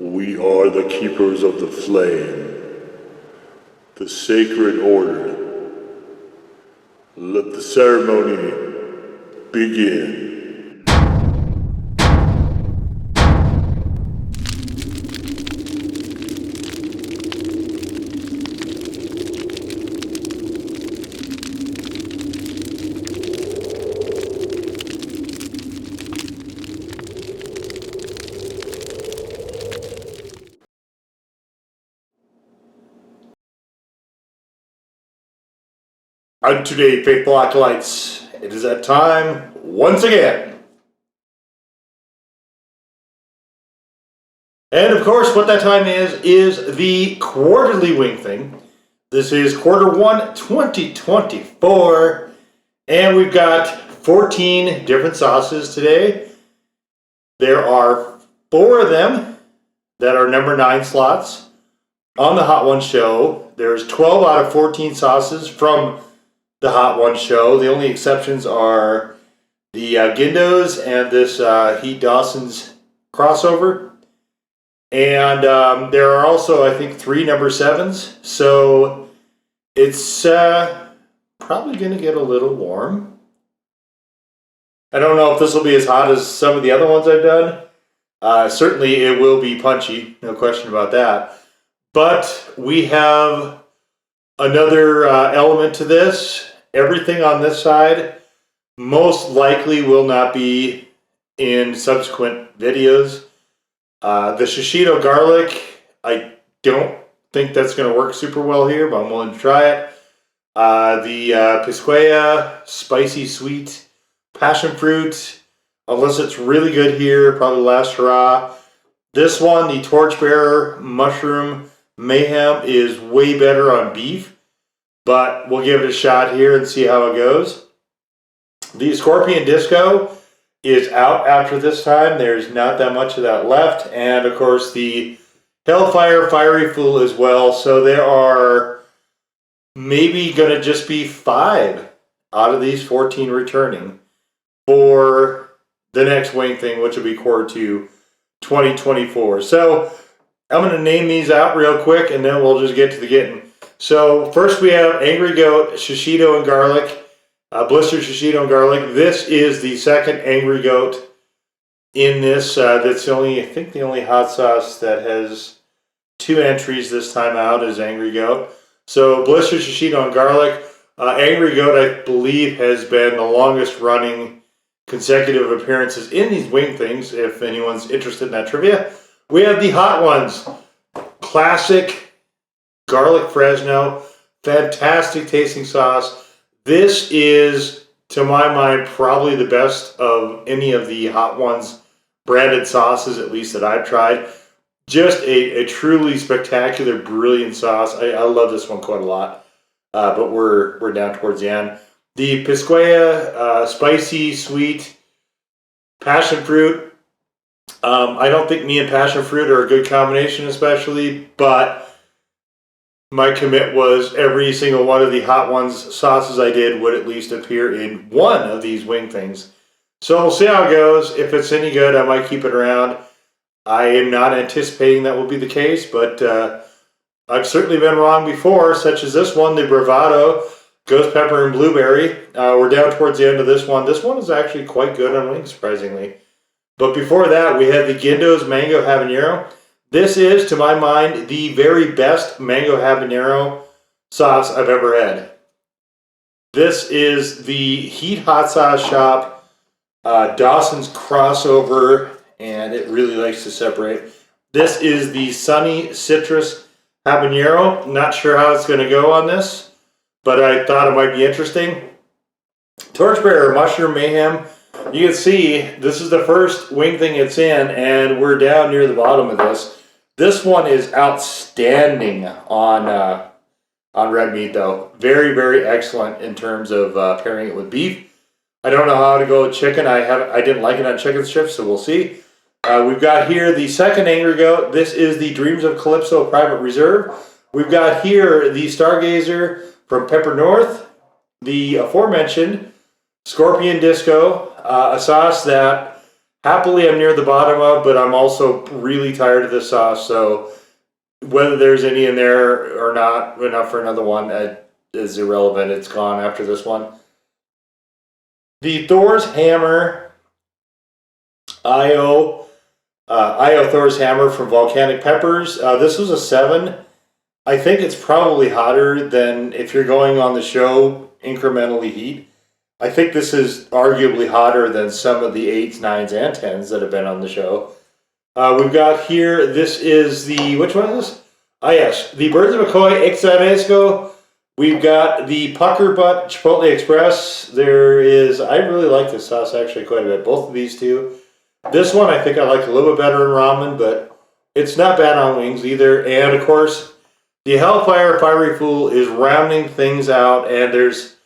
We are the keepers of the flame, the sacred order. Let the ceremony begin. And today, faithful acolytes, it is that time once again. And of course, what that time is the quarterly wing thing. This is quarter 1, 2024, and we've got 14 different sauces today. There are 4 of them that are number 9 slots. On the Hot Ones show, there's 12 out of 14 sauces from the Hot Ones show. The only exceptions are the Gindos and this Heat Dawson's crossover. And there are also, I think, 3 number 7s. So it's probably going to get a little warm. I don't know if this will be as hot as some of the other ones I've done. Certainly it will be punchy, no question about that. But we have another element to this. Everything on this side most likely will not be in subsequent videos. The Shishito garlic, I don't think that's going to work super well here, but I'm willing to try it. The Pisqueya spicy sweet passion fruit, unless it's really good here, probably last hurrah. This one, the Torchbearer mushroom mayhem, is way better on beef. But we'll give it a shot here and see how it goes. The Scorpion Disco is out after this time. There's not that much of that left. And of course the Hellfire Fiery Fool as well. So there are maybe going to just be 5 out of these 14 returning for the next wing thing, which will be quarter 2, 2024. So I'm going to name these out real quick and then we'll just get to the getting. So first we have Angry Goat, Shishito and Garlic, Blistered Shishito and Garlic. This is the second Angry Goat in this. That's I think the only hot sauce that has 2 entries this time out is Angry Goat. So Blistered Shishito and Garlic. Angry Goat, I believe, has been the longest running consecutive appearances in these wing things, if anyone's interested in that trivia. We have the Hot Ones. Classic garlic Fresno, fantastic tasting sauce. This is, to my mind, probably the best of any of the Hot Ones branded sauces, at least that I've tried. Just a truly spectacular, brilliant sauce. I love this one quite a lot, but we're down towards the end. The Pisqueya spicy sweet passion fruit. I don't think me and passion fruit are a good combination, especially, but my commit was every single one of the Hot Ones sauces I did would at least appear in one of these wing things. So we'll see how it goes. If it's any good, I might keep it around. I am not anticipating that will be the case, but I've certainly been wrong before, such as this one, the Bravado, Ghost Pepper and Blueberry. We're down towards the end of this one. This one is actually quite good on wings, surprisingly. But before that, we have the Gindo's Mango Habanero. This is, to my mind, the very best mango habanero sauce I've ever had. This is the Heat Hot Sauce Shop Dawson's crossover, and it really likes to separate. This is the Sunny Citrus Habanero. Not sure how it's going to go on this, but I thought it might be interesting. Torchbearer Mushroom Mayhem. You can see this is the first wing thing it's in, and we're down near the bottom of this. This one is outstanding on red meat, though. Very, very excellent in terms of pairing it with beef. I don't know how to go with chicken. I didn't like it on chicken strips, so we'll see. We've got here the second Angry Goat. This is the Dreams of Calypso Private Reserve. We've got here the Stargazer from Pepper North, the aforementioned Scorpion Disco, a sauce that happily I'm near the bottom of, but I'm also really tired of this sauce, so whether there's any in there or not enough for another one is irrelevant. It's gone after this one. The Thor's Hammer IO Thor's Hammer from Volcanic Peppers. This was a 7. I think it's probably hotter than if you're going on the show incrementally heat. I think this is arguably hotter than some of the 8s, 9s, and 10s that have been on the show. We've got here, this is the, which one is this? Ah yes, the Birds of McCoy Exhorresco. We've got the Pucker Butt Chipotle Express. There is, I really like this sauce actually quite a bit, both of these two. This one I think I like a little bit better in ramen, but it's not bad on wings either. And of course, the Hellfire Fiery Fool is rounding things out, and there's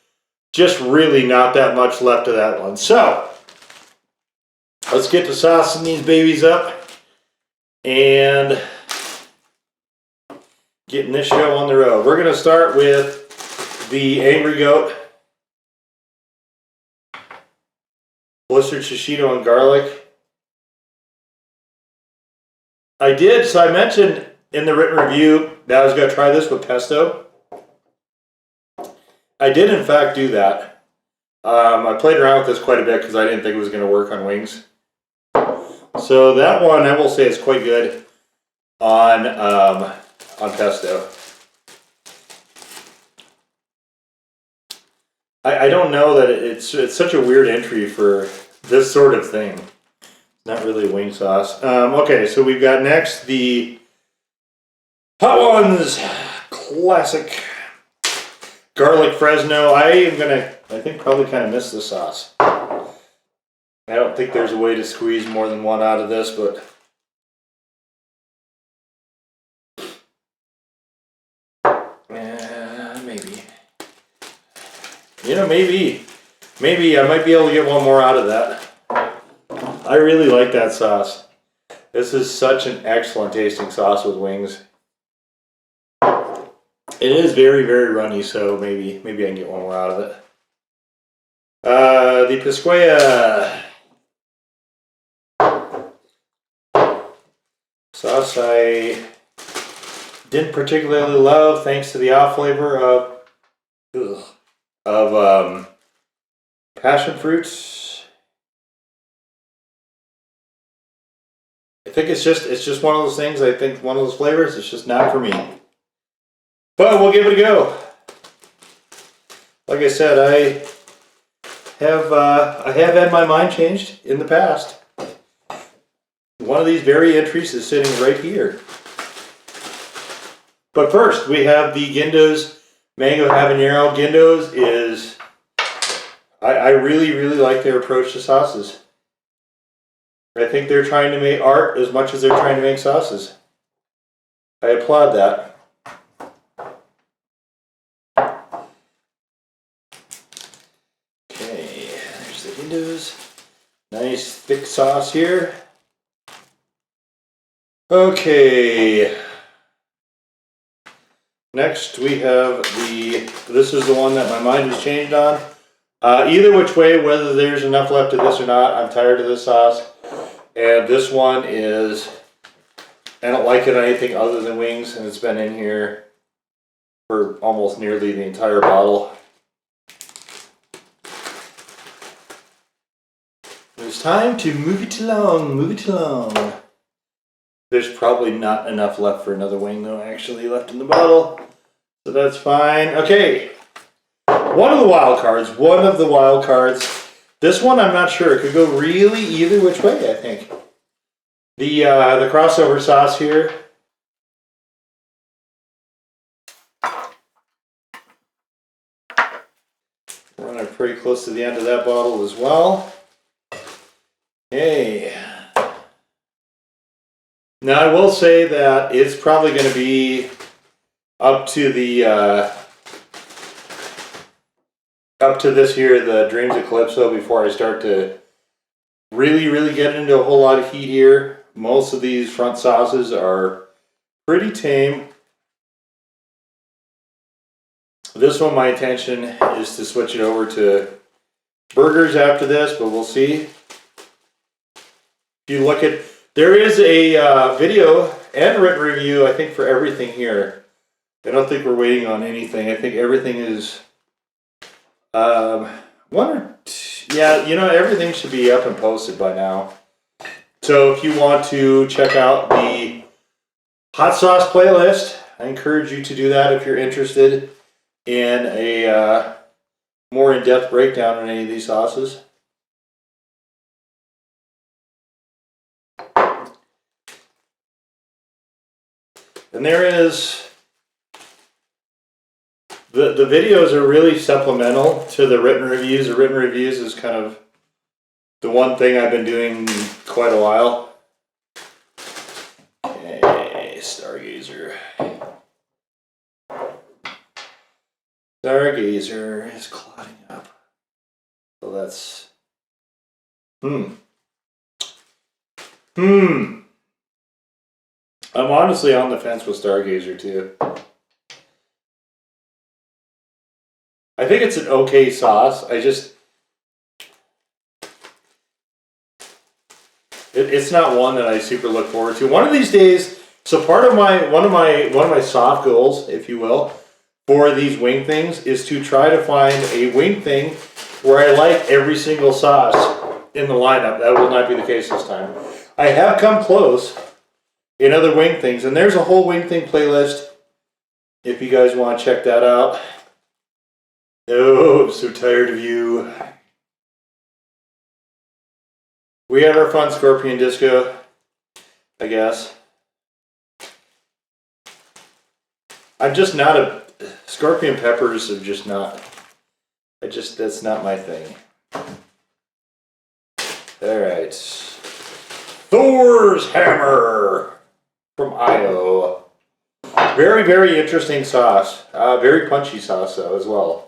just really not that much left of that one. So, let's get to saucing these babies up and getting this show on the road. We're going to start with the Angry Goat, Blistered Shishito and garlic. I mentioned in the written review that I was going to try this with pesto. I did in fact do that. I played around with this quite a bit because I didn't think it was going to work on wings. So that one I will say is quite good on pesto. I don't know that it's such a weird entry for this sort of thing. Not really wing sauce. Okay, so we've got next the Hot Ones Classic Garlic Fresno. I think probably kind of miss this sauce. I don't think there's a way to squeeze more than one out of this, but maybe. You know, maybe I might be able to get one more out of that. I really like that sauce. This is such an excellent tasting sauce with wings. It is very, very runny, so maybe I can get one more out of it. The Pisqueya sauce I didn't particularly love, thanks to the off flavor of passion fruits. I think it's just one of those things. I think one of those flavors. It's just not for me. But we'll give it a go. Like I said, I have had my mind changed in the past. One of these very entries is sitting right here. But first, we have the Gindo's Mango Habanero. Gindo's is, I really, really like their approach to sauces. I think they're trying to make art as much as they're trying to make sauces. I applaud that. Okay, there's the Gindo's. Nice thick sauce here. Okay. Next we have this is the one that my mind has changed on. Either which way, whether there's enough left of this or not, I'm tired of this sauce. And this one is, I don't like it on anything other than wings, and it's been in here for almost nearly the entire bottle. It's time to move it along, There's probably not enough left for another wing though, actually, left in the bottle. So that's fine. Okay. One of the wild cards. This one I'm not sure. It could go really either which way, I think. The crossover sauce here. We're running pretty close to the end of that bottle as well. Okay. Now I will say that it's probably going to be up to this here, the Dreams Eclipso, before I start to really get into a whole lot of heat here. Most of these front sauces are pretty tame. This one, my intention is to switch it over to burgers after this, but we'll see. you look at, there is a video and written review, I think, for everything here. I don't think we're waiting on anything. I think everything is, yeah, you know, everything should be up and posted by now. So if you want to check out the hot sauce playlist, I encourage you to do that if you're interested in a more in-depth breakdown on any of these sauces. And there is, the videos are really supplemental to the written reviews. The written reviews is kind of the one thing I've been doing quite a while. Okay, Stargazer. Stargazer is clotting up. So that's... I'm honestly on the fence with Stargazer too. I think it's an okay sauce. I just... It's not one that I super look forward to. One of these days, so part of one of my soft goals, if you will, for these wing things is to try to find a wing thing where I like every single sauce in the lineup. That will not be the case this time. I have come close in other wing things, and there's a whole wing thing playlist if you guys want to check that out. Oh, I'm so tired of you. We had our fun scorpion disco, I guess. I'm just not a... Scorpion peppers are just not... that's not my thing. Alright. Thor's Hammer from Io. Very, very interesting sauce. Very punchy sauce, though, as well.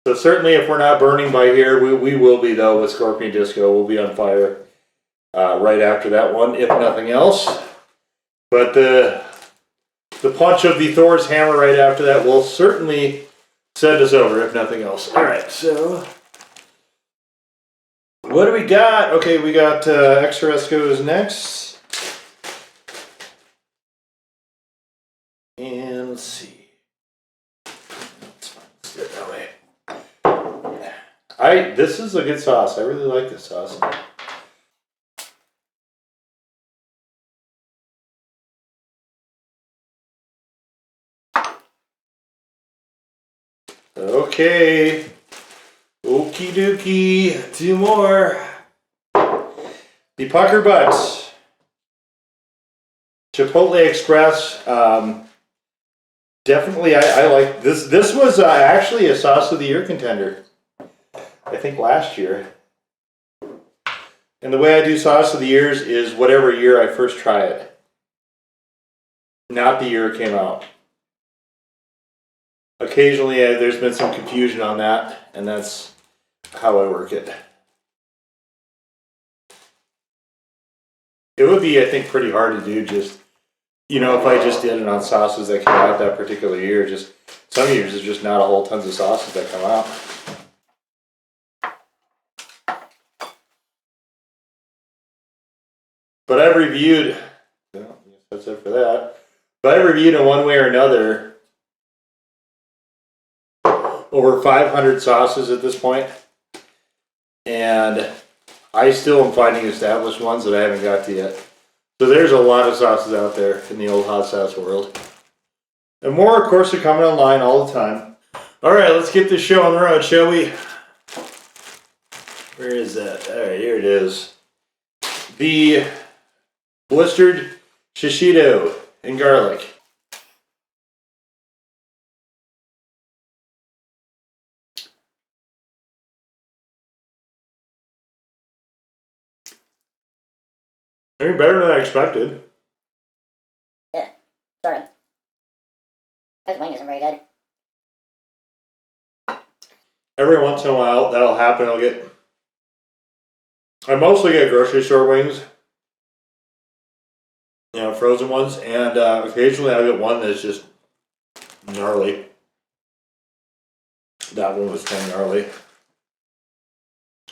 So certainly if we're not burning by here, we will be, though, with Scorpion Disco. We'll be on fire right after that one, if nothing else. But the punch of the Thor's Hammer right after that will certainly send us over, if nothing else. All right, so what do we got? Okay, we got Exhorresco is next. And let's see. Let's do it that way. This is a good sauce. I really like this sauce. Okay. Okie dokie. 2 more. The Pucker Butts. Chipotle Express. Definitely, I like this. This was actually a Sauce of the Year contender. I think last year. And the way I do Sauce of the Years is whatever year I first try it. Not the year it came out. Occasionally there's been some confusion on that, and that's how I work it. It would be, I think, pretty hard to do just, you know, if I just did it on sauces that came out that particular year. Just some years there's just not a whole tons of sauces that come out. But I've reviewed, well, I guess that's it for that. But I've reviewed in one way or another over 500 sauces at this point. And I still am finding established ones that I haven't got to yet. So there's a lot of sauces out there in the old hot sauce world. And more, of course, are coming online all the time. Alright, let's get this show on the road, shall we? Where is that? Alright, here it is. The Blistered Shishito and garlic. Maybe better than I expected. Yeah, sorry. This wing isn't very good. Every once in a while, that'll happen. I mostly get grocery store wings. You know, frozen ones, and occasionally I'll get one that's just gnarly. That one was kind of gnarly.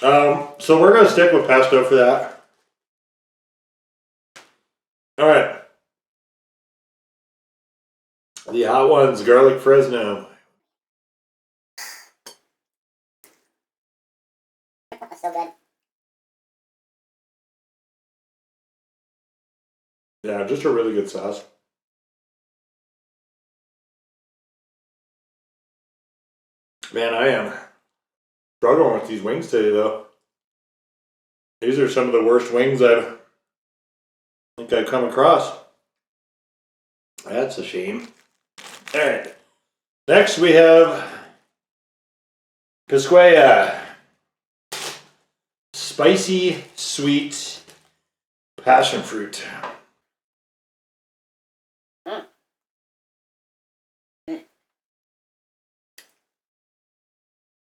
So we're going to stick with pesto for that. All right. The hot ones, garlic Fresno. That's so good. Yeah, just a really good sauce. Man, I am struggling with these wings today, though. These are some of the worst wings I think I've come across. That's a shame. All right. Next, we have Pisqueya. Spicy, sweet passion fruit.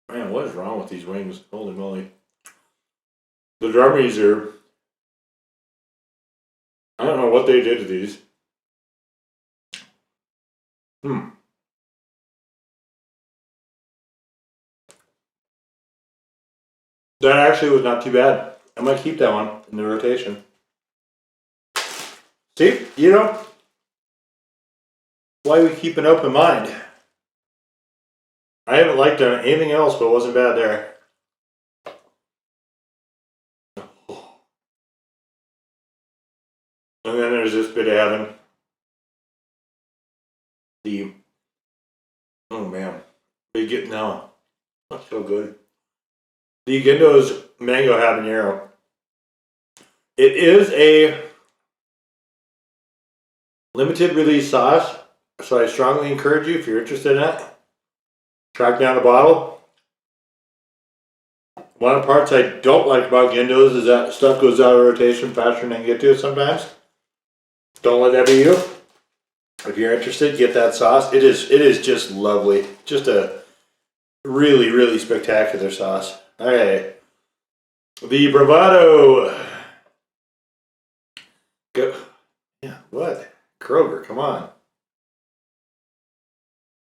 Man, what is wrong with these wings? Holy moly. The drummies are... I don't know what they did to these. That actually was not too bad. I might keep that one in the rotation. See, you know, why we keep an open mind. I haven't liked anything else, but it wasn't bad there. And then there's this bit of heaven. Oh man, they get now. That's so good. The Gindo's mango habanero. It is a limited release sauce, so I strongly encourage you, if you're interested in it, track down a bottle. One of the parts I don't like about Gindo's is that stuff goes out of rotation faster than I can get to it sometimes. Don't let that be you. If you're interested, get that sauce. It is just lovely. Just a really, really spectacular sauce. Alright. The Bravado. Go. Yeah, what? Kroger, come on.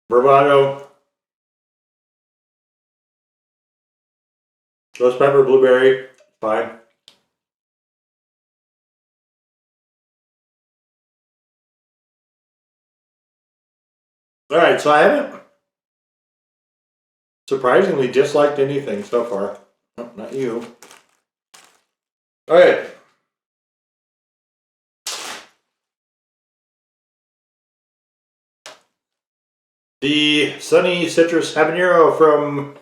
Bravado. Ghost pepper, blueberry. Fine. Alright, so I haven't surprisingly disliked anything so far. Oh, not you. Alright. The Sunny Citrus Habanero from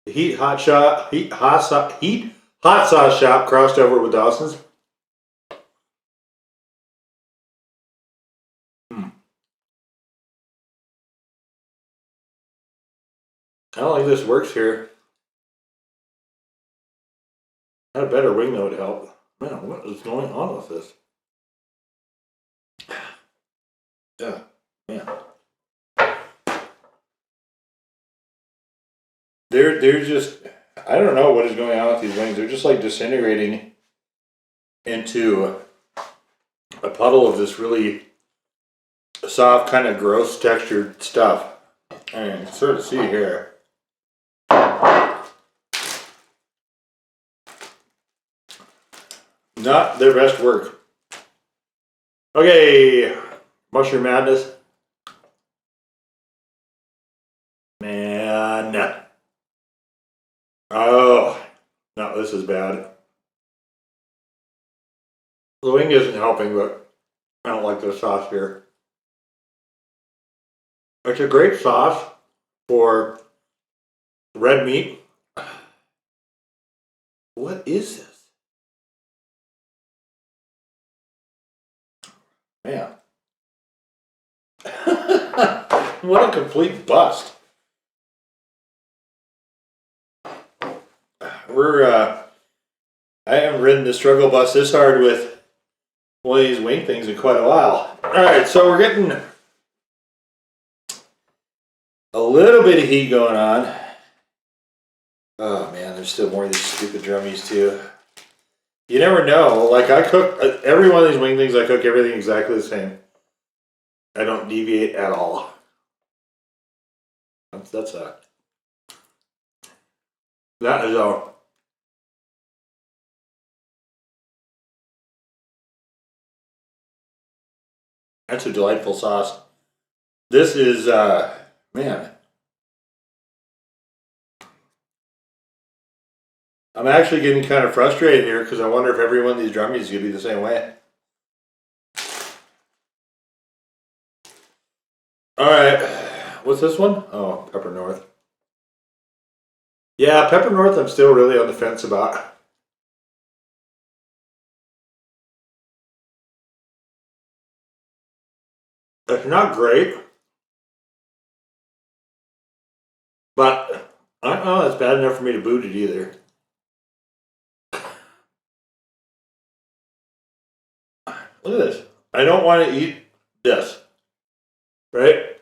the Heat Hot Sauce Shop crossed over with Dawson's. I don't think this works here. I had a better wing though to help. Man, what is going on with this? Yeah, man. They're just, I don't know what is going on with these wings. They're just like disintegrating into a puddle of this really soft, kind of gross textured stuff. And you can sort of see here. Not their best work. Okay, Mushroom Madness. Man. Oh, no, this is bad. The wing isn't helping, but I don't like the sauce here. It's a great sauce for red meat. What is this? Man. What a complete bust. I haven't ridden the struggle bus this hard with one of these wing things in quite a while. Alright, so we're getting a little bit of heat going on. Oh man, there's still more of these stupid drummies too. You never know. Like I cook, every one of these wing things, I cook everything exactly the same. I don't deviate at all. That is a That's a delightful sauce. This is, man. I'm actually getting kind of frustrated here because I wonder if every one of these drummies is going to be the same way. Alright, what's this one? Oh, Pepper North. Yeah, Pepper North I'm still really on the fence about. It's not great, but I don't know, it's bad enough for me to boot it either. Look at this. I don't want to eat this. Right?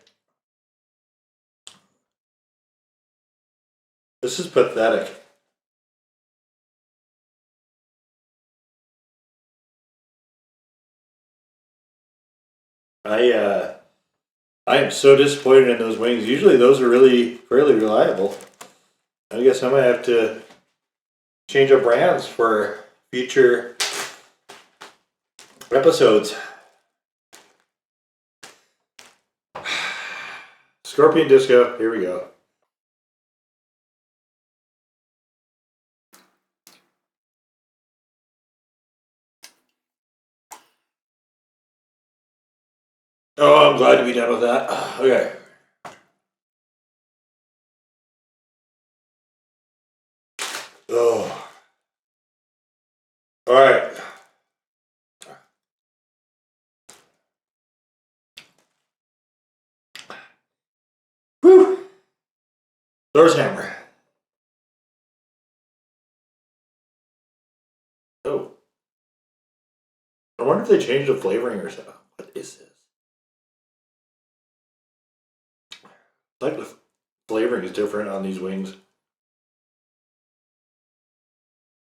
This is pathetic. I am so disappointed in those wings. Usually those are really fairly reliable. I guess I might have to change up brands for future episodes. Scorpion Disco, here we go. Oh, I'm glad to be done with that. Okay. Oh. All right. Whew. Thor's hammer. Oh. I wonder if they changed the flavoring or something. What is this? Like the flavoring is different on these wings.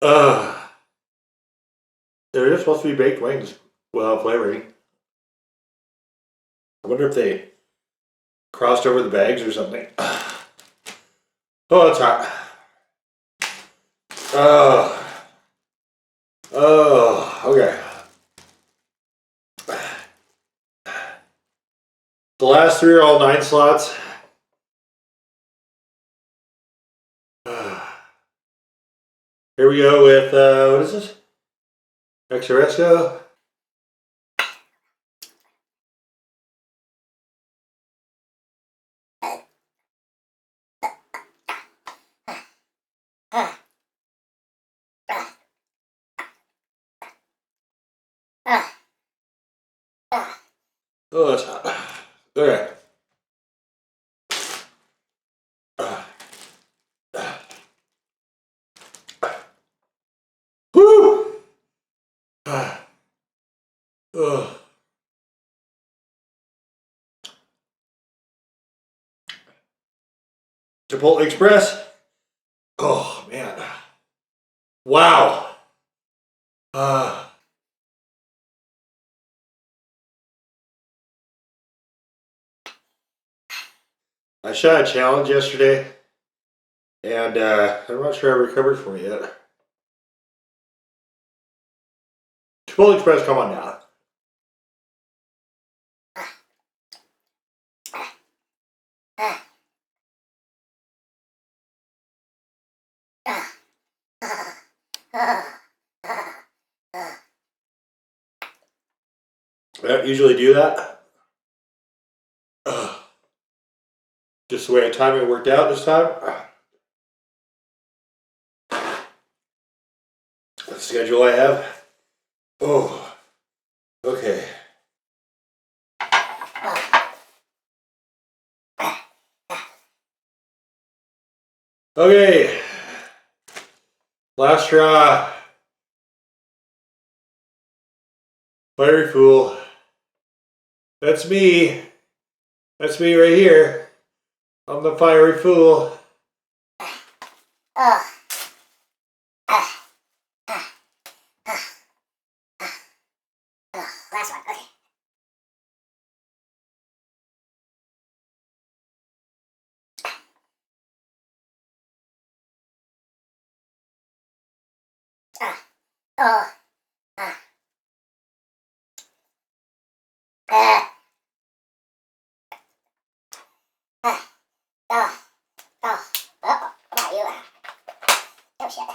They're just supposed to be baked wings without flavoring. I wonder if they crossed over the bags or something. Oh, it's hot. Okay. The last three are all 9 slots. Here we go with, what is this? Exhorresco. Oh, that's hot. Okay. Woo! Chipotle Express. Oh, man. Wow. I shot a challenge yesterday, and I'm not sure I recovered from it yet. Chipotle Express, come on now. I don't usually do that. Just the way timing worked out this time. The schedule I have. Oh, okay. Okay. Last straw. Fiery Fool. That's me. That's me right here. I'm the Fiery Fool. Last one, okay. Come on, you. Oh, shit.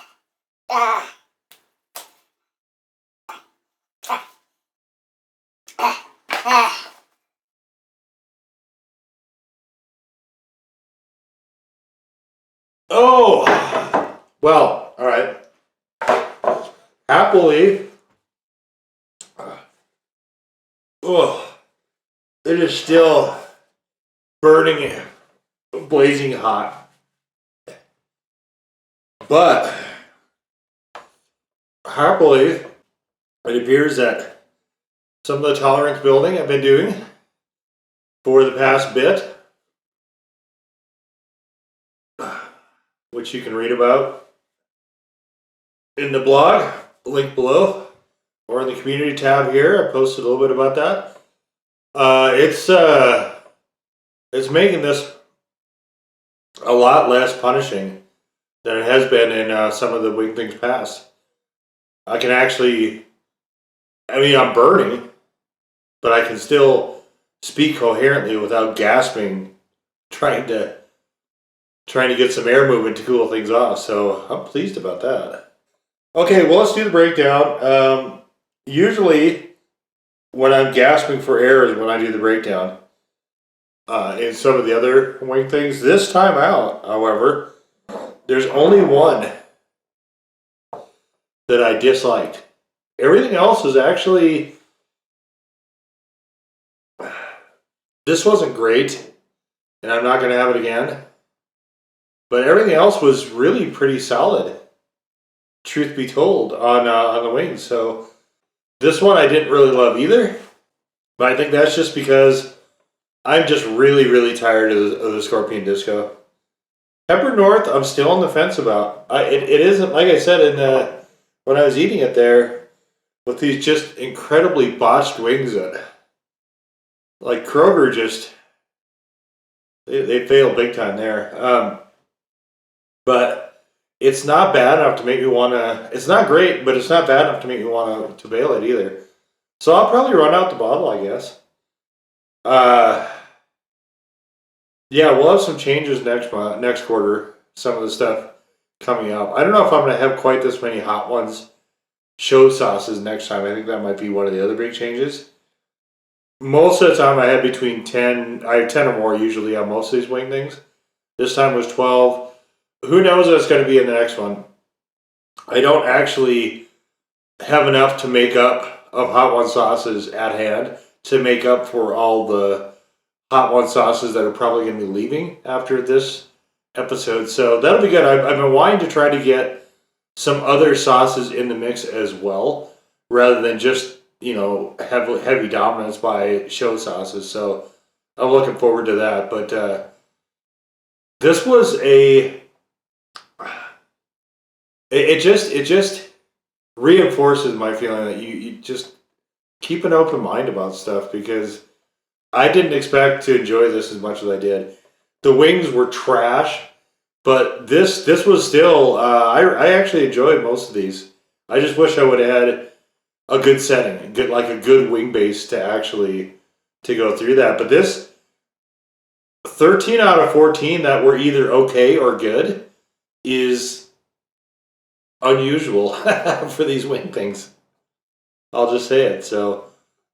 Oh, well, all right. Happily, it is still burning, blazing hot. But happily, it appears that some of the tolerance building I've been doing for the past bit, which you can read about in the blog, link below, or in the community tab here. I posted a little bit about that. It's making this a lot less punishing than it has been in some of the wing things past. I can actually, I'm burning, but I can still speak coherently without gasping, trying to get some air movement to cool things off. So I'm pleased about that. Okay, well, let's do the breakdown. Usually when I'm gasping for air is when I do the breakdown. In some of the other wing things. This time out, however, there's only one that I disliked. Everything else is actually... This wasn't great, and I'm not going to have it again. But everything else was really pretty solid, truth be told, on the wings. So this one I didn't really love either. But I think that's just because I'm just really, really tired of the Scorpion Disco. Pepper North, I'm still on the fence about. It isn't, like I said, when I was eating it there, with these just incredibly botched wings that, like Kroger just, they failed big time there. But it's not bad enough to make me want to, it's not great, but it's not bad enough to make me want to bail it either. So I'll probably run out the bottle, I guess. Yeah, we'll have some changes next quarter. Some of the stuff coming up. I don't know if I'm going to have quite this many hot ones, show sauces next time. I think that might be one of the other big changes. Most of the time I have between 10, I have 10 or more usually on most of these wing things. This time was 12. Who knows what's going to be in the next one. I don't actually have enough to make up of hot one sauces at hand to make up for all the hot one sauces that are probably going to be leaving after this episode. So that'll be good. I've been wanting to try to get some other sauces in the mix as well, rather than just, heavy dominance by show sauces. So I'm looking forward to that. But this was it just reinforces my feeling that you just keep an open mind about stuff, because I didn't expect to enjoy this as much as I did. The wings were trash, but this was still, I actually enjoyed most of these. I just wish I would have had a good setting, a good wing base to go through that. But this, 13 out of 14 that were either okay or good is unusual for these wing things. I'll just say it. So,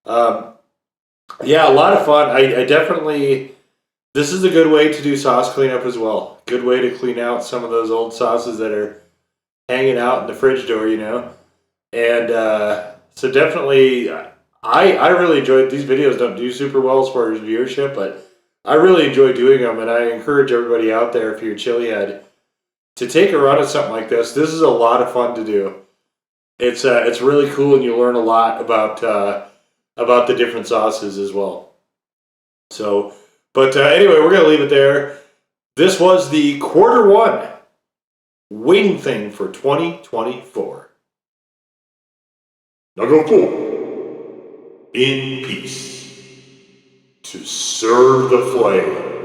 yeah, a lot of fun. I definitely, this is a good way to do sauce cleanup as well. Good way to clean out some of those old sauces that are hanging out in the fridge door, And so definitely, I really enjoyed, these videos don't do super well as far as viewership, but I really enjoy doing them, and I encourage everybody out there, if you're a chili head, to take a run at something like this. This is a lot of fun to do. It's really cool, and you learn a lot about the different sauces as well. So, but anyway, we're going to leave it there. This was the quarter one wing thing for 2024. Now go forth in peace to serve the flame.